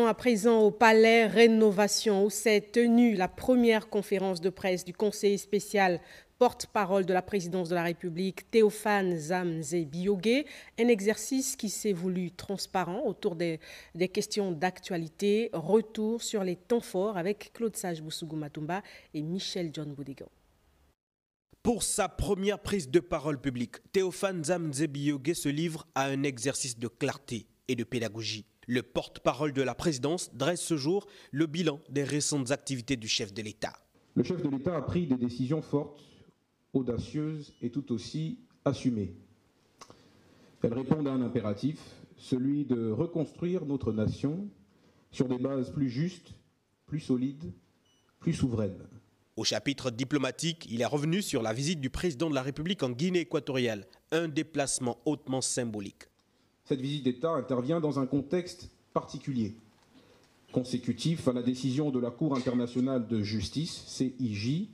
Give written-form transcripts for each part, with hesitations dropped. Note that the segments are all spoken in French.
à présent au Palais Rénovation où s'est tenue la première conférence de presse du conseiller spécial porte-parole de la présidence de la République, Théophane Zamze-Biyogé, un exercice qui s'est voulu transparent autour des questions d'actualité. Retour sur les temps forts avec Claude Sage-Bousougou-Matumba et Michel John Boudegan. Pour sa première prise de parole publique, Théophane Zamze-Biyogé se livre à un exercice de clarté et de pédagogie. Le porte-parole de la présidence dresse ce jour le bilan des récentes activités du chef de l'État. Le chef de l'État a pris des décisions fortes, audacieuses et tout aussi assumées. Elles répondent à un impératif, celui de reconstruire notre nation sur des bases plus justes, plus solides, plus souveraines. Au chapitre diplomatique, il est revenu sur la visite du président de la République en Guinée équatoriale, un déplacement hautement symbolique. Cette visite d'État intervient dans un contexte particulier, consécutif à la décision de la Cour internationale de justice, CIJ,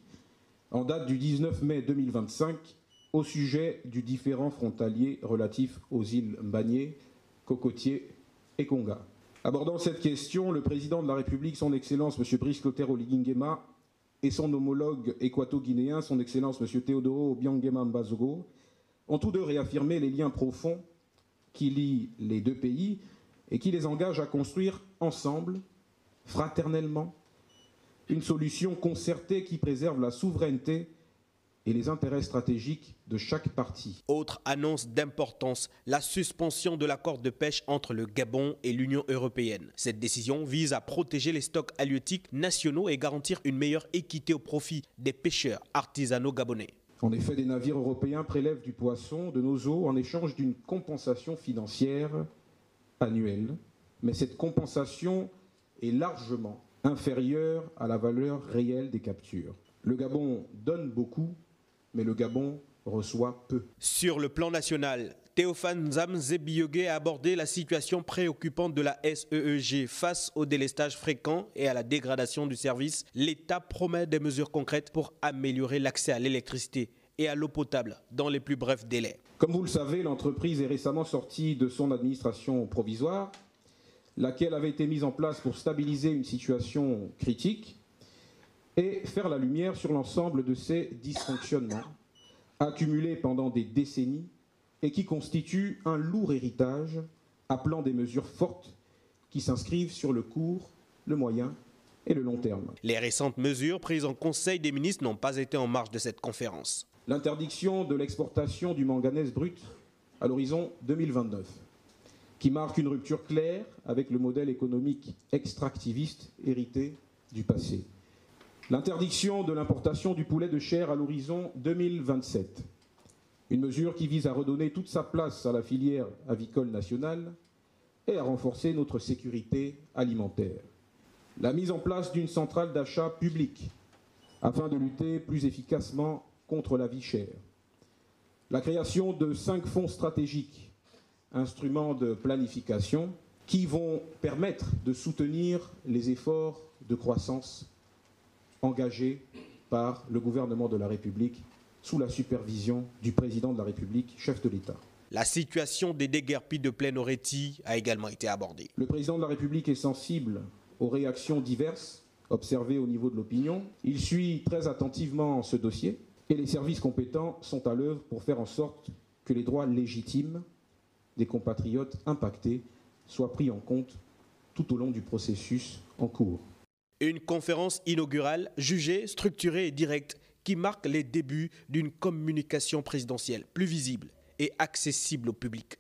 en date du 19 mai 2025, au sujet du différend frontalier relatif aux îles Mbagné, Cocotier et Conga. Abordant cette question, le président de la République, son Excellence M. Brice Clotaire Oligui Nguema, et son homologue équato-guinéen, son Excellence M. Théodoro Obiang-Nguema Mbazogo, ont tous deux réaffirmé les liens profonds qui lient les deux pays et qui les engagent à construire ensemble, fraternellement, une solution concertée qui préserve la souveraineté et les intérêts stratégiques de chaque partie. Autre annonce d'importance, la suspension de l'accord de pêche entre le Gabon et l'Union européenne. Cette décision vise à protéger les stocks halieutiques nationaux et garantir une meilleure équité au profit des pêcheurs artisanaux gabonais. En effet, des navires européens prélèvent du poisson de nos eaux en échange d'une compensation financière annuelle. Mais cette compensation est largement inférieure à la valeur réelle des captures. Le Gabon donne beaucoup, mais le Gabon reçoit peu. Sur le plan national, Théophane Zamze-Biyogé a abordé la situation préoccupante de la SEEG face au délestage fréquent et à la dégradation du service. L'État promet des mesures concrètes pour améliorer l'accès à l'électricité et à l'eau potable dans les plus brefs délais. Comme vous le savez, l'entreprise est récemment sortie de son administration provisoire, laquelle avait été mise en place pour stabiliser une situation critique et faire la lumière sur l'ensemble de ces dysfonctionnements accumulés pendant des décennies et qui constituent un lourd héritage appelant des mesures fortes qui s'inscrivent sur le court, le moyen et le long terme. Les récentes mesures prises en Conseil des ministres n'ont pas été en marge de cette conférence. L'interdiction de l'exportation du manganèse brut à l'horizon 2029, qui marque une rupture claire avec le modèle économique extractiviste hérité du passé. L'interdiction de l'importation du poulet de chair à l'horizon 2027, une mesure qui vise à redonner toute sa place à la filière avicole nationale et à renforcer notre sécurité alimentaire. La mise en place d'une centrale d'achat publique afin de lutter plus efficacement contre la vie chère. La création de 5 fonds stratégiques, instruments de planification, qui vont permettre de soutenir les efforts de croissance engagés par le gouvernement de la République sous la supervision du président de la République, chef de l'État. La situation des déguerpis de Plaine-Oretti a également été abordée. Le président de la République est sensible aux réactions diverses observées au niveau de l'opinion. Il suit très attentivement ce dossier et les services compétents sont à l'œuvre pour faire en sorte que les droits légitimes des compatriotes impactés soient pris en compte tout au long du processus en cours. Une conférence inaugurale jugée, structurée et directe qui marque les débuts d'une communication présidentielle plus visible et accessible au public.